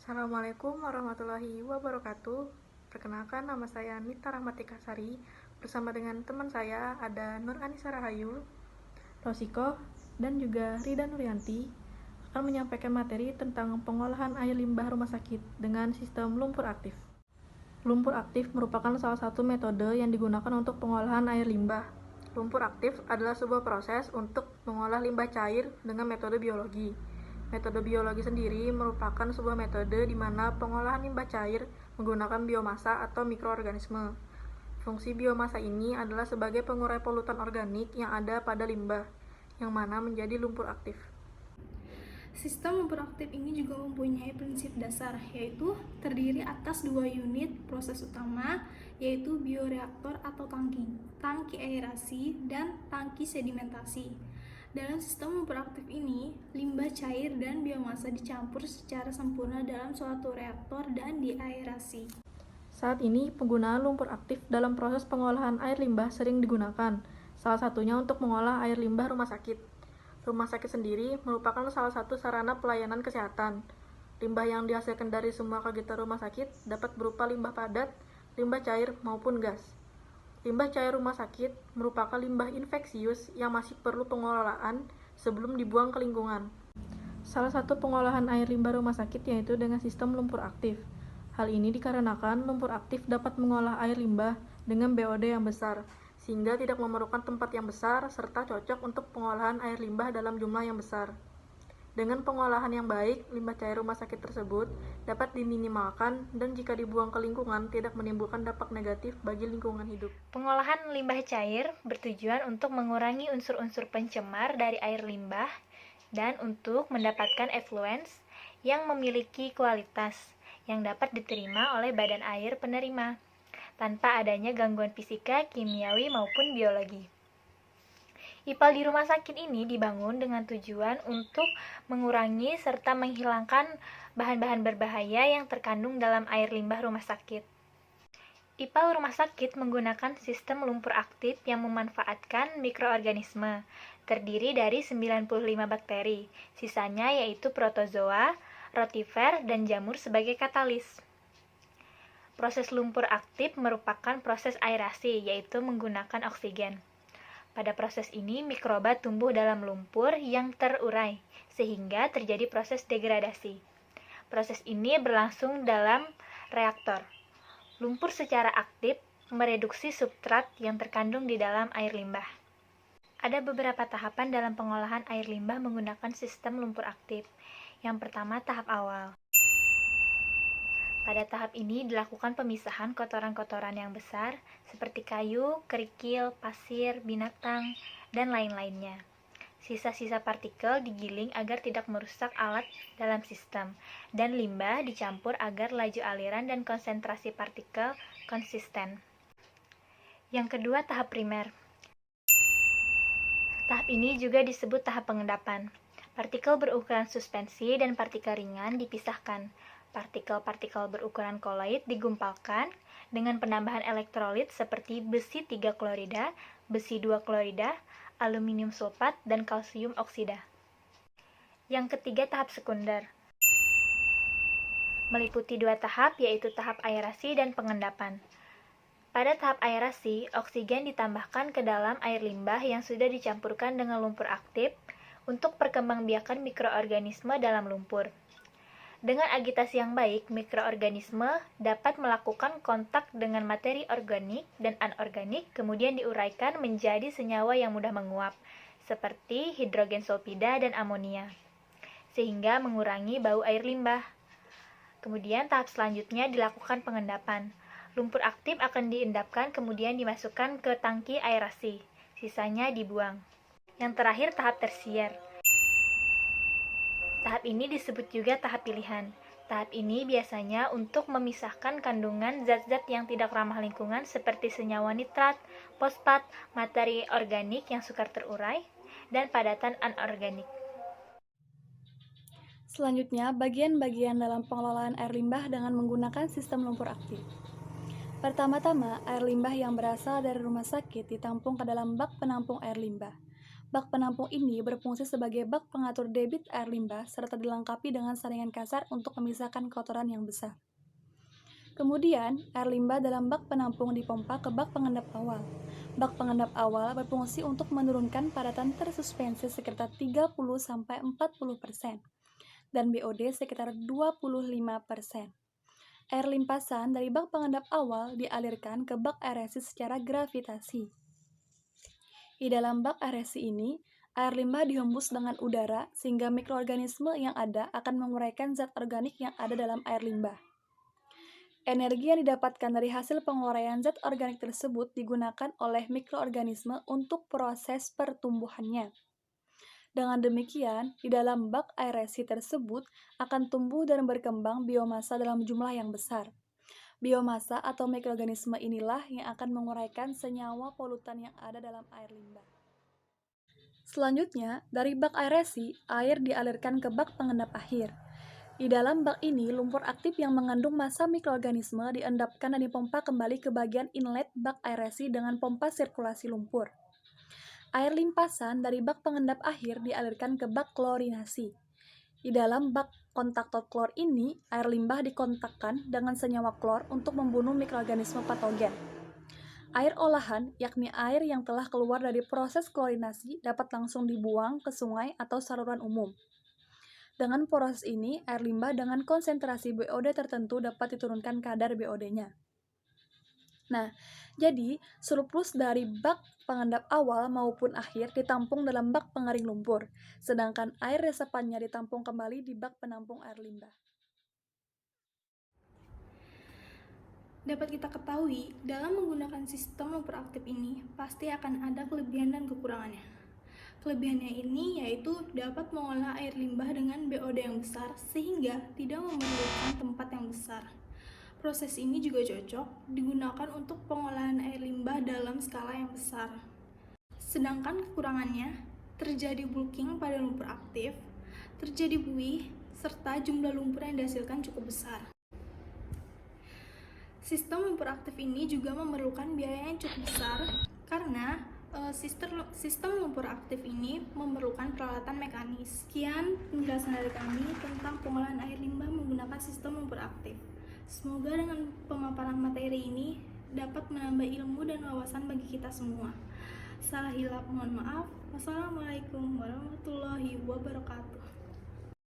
Assalamualaikum warahmatullahi wabarakatuh. Perkenalkan, nama saya Nita Rahmatika Sari. Bersama dengan teman saya ada Nur Anissa Rahayu, Rosiko, dan juga Rida Nuryanti akan menyampaikan materi tentang pengolahan air limbah rumah sakit dengan sistem lumpur aktif. Lumpur aktif merupakan salah satu metode yang digunakan untuk pengolahan air limbah. Lumpur aktif adalah sebuah proses untuk mengolah limbah cair dengan metode biologi. Metode biologi sendiri merupakan sebuah metode di mana pengolahan limbah cair menggunakan biomasa atau mikroorganisme. Fungsi biomasa ini adalah sebagai pengurai polutan organik yang ada pada limbah, yang mana menjadi lumpur aktif. Sistem lumpur aktif ini juga mempunyai prinsip dasar, yaitu terdiri atas dua unit proses utama, yaitu bioreaktor atau tangki aerasi, dan tangki sedimentasi. Dalam sistem lumpur aktif ini, limbah cair dan biomasa dicampur secara sempurna dalam suatu reaktor dan diaerasi. Saat ini, penggunaan lumpur aktif dalam proses pengolahan air limbah sering digunakan, salah satunya untuk mengolah air limbah rumah sakit. Rumah sakit sendiri merupakan salah satu sarana pelayanan kesehatan. Limbah yang dihasilkan dari semua kegiatan rumah sakit dapat berupa limbah padat, limbah cair, maupun gas. Limbah cair rumah sakit merupakan limbah infeksius yang masih perlu pengelolaan sebelum dibuang ke lingkungan. Salah satu pengolahan air limbah rumah sakit yaitu dengan sistem lumpur aktif. Hal ini dikarenakan lumpur aktif dapat mengolah air limbah dengan BOD yang besar, sehingga tidak memerlukan tempat yang besar serta cocok untuk pengolahan air limbah dalam jumlah yang besar. Dengan pengolahan yang baik, limbah cair rumah sakit tersebut dapat diminimalkan dan jika dibuang ke lingkungan tidak menimbulkan dampak negatif bagi lingkungan hidup. Pengolahan limbah cair bertujuan untuk mengurangi unsur-unsur pencemar dari air limbah dan untuk mendapatkan effluents yang memiliki kualitas yang dapat diterima oleh badan air penerima tanpa adanya gangguan fisika, kimiawi, maupun biologi. IPAL di rumah sakit ini dibangun dengan tujuan untuk mengurangi serta menghilangkan bahan-bahan berbahaya yang terkandung dalam air limbah rumah sakit. IPAL rumah sakit menggunakan sistem lumpur aktif yang memanfaatkan mikroorganisme, terdiri dari 95 bakteri, sisanya yaitu protozoa, rotifer, dan jamur sebagai katalis. Proses lumpur aktif merupakan proses aerasi, yaitu menggunakan oksigen. Pada proses ini, mikroba tumbuh dalam lumpur yang terurai, sehingga terjadi proses degradasi. Proses ini berlangsung dalam reaktor. Lumpur secara aktif mereduksi substrat yang terkandung di dalam air limbah. Ada beberapa tahapan dalam pengolahan air limbah menggunakan sistem lumpur aktif. Yang pertama, tahap awal. Pada tahap ini dilakukan pemisahan kotoran-kotoran yang besar seperti kayu, kerikil, pasir, binatang, dan lain-lainnya. Sisa-sisa partikel digiling agar tidak merusak alat dalam sistem, dan limbah dicampur agar laju aliran dan konsentrasi partikel konsisten. Yang kedua, tahap primer. Tahap ini juga disebut tahap pengendapan. Partikel berukuran suspensi dan partikel ringan dipisahkan. Partikel-partikel berukuran koloid digumpalkan dengan penambahan elektrolit seperti besi 3 klorida, besi 2 klorida, aluminium sulfat, dan kalsium oksida. Yang ketiga, tahap sekunder. Meliputi dua tahap, yaitu tahap aerasi dan pengendapan. Pada tahap aerasi, oksigen ditambahkan ke dalam air limbah yang sudah dicampurkan dengan lumpur aktif untuk perkembangbiakan mikroorganisme dalam lumpur. Dengan agitasi yang baik, mikroorganisme dapat melakukan kontak dengan materi organik dan anorganik, kemudian diuraikan menjadi senyawa yang mudah menguap, seperti hidrogen sulfida dan amonia, sehingga mengurangi bau air limbah. Kemudian tahap selanjutnya dilakukan pengendapan. Lumpur aktif akan diendapkan kemudian dimasukkan ke tangki aerasi, sisanya dibuang. Yang terakhir, tahap tersier. Tahap ini disebut juga tahap pilihan. Tahap ini biasanya untuk memisahkan kandungan zat-zat yang tidak ramah lingkungan seperti senyawa nitrat, fosfat, materi organik yang sukar terurai, dan padatan anorganik. Selanjutnya, bagian-bagian dalam pengelolaan air limbah dengan menggunakan sistem lumpur aktif. Pertama-tama, air limbah yang berasal dari rumah sakit ditampung ke dalam bak penampung air limbah. Bak penampung ini berfungsi sebagai bak pengatur debit air limbah serta dilengkapi dengan saringan kasar untuk memisahkan kotoran yang besar. Kemudian, air limbah dalam bak penampung dipompa ke bak pengendap awal. Bak pengendap awal berfungsi untuk menurunkan padatan tersuspensi sekitar 30-40% dan BOD sekitar 25%. Air limpasan dari bak pengendap awal dialirkan ke bak aerasi secara gravitasi. Di dalam bak aerasi ini, air limbah dihembus dengan udara sehingga mikroorganisme yang ada akan menguraikan zat organik yang ada dalam air limbah. Energi yang didapatkan dari hasil penguraian zat organik tersebut digunakan oleh mikroorganisme untuk proses pertumbuhannya. Dengan demikian, di dalam bak aerasi tersebut akan tumbuh dan berkembang biomasa dalam jumlah yang besar. Biomasa atau mikroorganisme inilah yang akan menguraikan senyawa polutan yang ada dalam air limbah. Selanjutnya, dari bak aerasi, air dialirkan ke bak pengendap akhir. Di dalam bak ini, lumpur aktif yang mengandung massa mikroorganisme diendapkan dan dipompa kembali ke bagian inlet bak aerasi dengan pompa sirkulasi lumpur. Air limpasan dari bak pengendap akhir dialirkan ke bak klorinasi. Di dalam bak kontaktor klor ini, air limbah dikontakkan dengan senyawa klor untuk membunuh mikroorganisme patogen. Air olahan, yakni air yang telah keluar dari proses klorinasi, dapat langsung dibuang ke sungai atau saluran umum. Dengan proses ini, air limbah dengan konsentrasi BOD tertentu dapat diturunkan kadar BOD-nya. Nah, jadi surplus dari bak pengendap awal maupun akhir ditampung dalam bak pengering lumpur, sedangkan air resapannya ditampung kembali di bak penampung air limbah. Dapat kita ketahui, dalam menggunakan sistem lumpur aktif ini, pasti akan ada kelebihan dan kekurangannya. Kelebihannya ini yaitu dapat mengolah air limbah dengan BOD yang besar sehingga tidak memerlukan tempat yang besar. Proses ini juga cocok digunakan untuk pengolahan air limbah dalam skala yang besar. Sedangkan kekurangannya, terjadi bulking pada lumpur aktif, terjadi buih, serta jumlah lumpur yang dihasilkan cukup besar. Sistem lumpur aktif ini juga memerlukan biaya yang cukup besar karena sistem lumpur aktif ini memerlukan peralatan mekanis. Sekian penjelasan dari kami tentang pengolahan air limbah menggunakan sistem lumpur aktif. Semoga dengan pemaparan materi ini dapat menambah ilmu dan wawasan bagi kita semua. Salah hilap mohon maaf. Wassalamualaikum warahmatullahi wabarakatuh.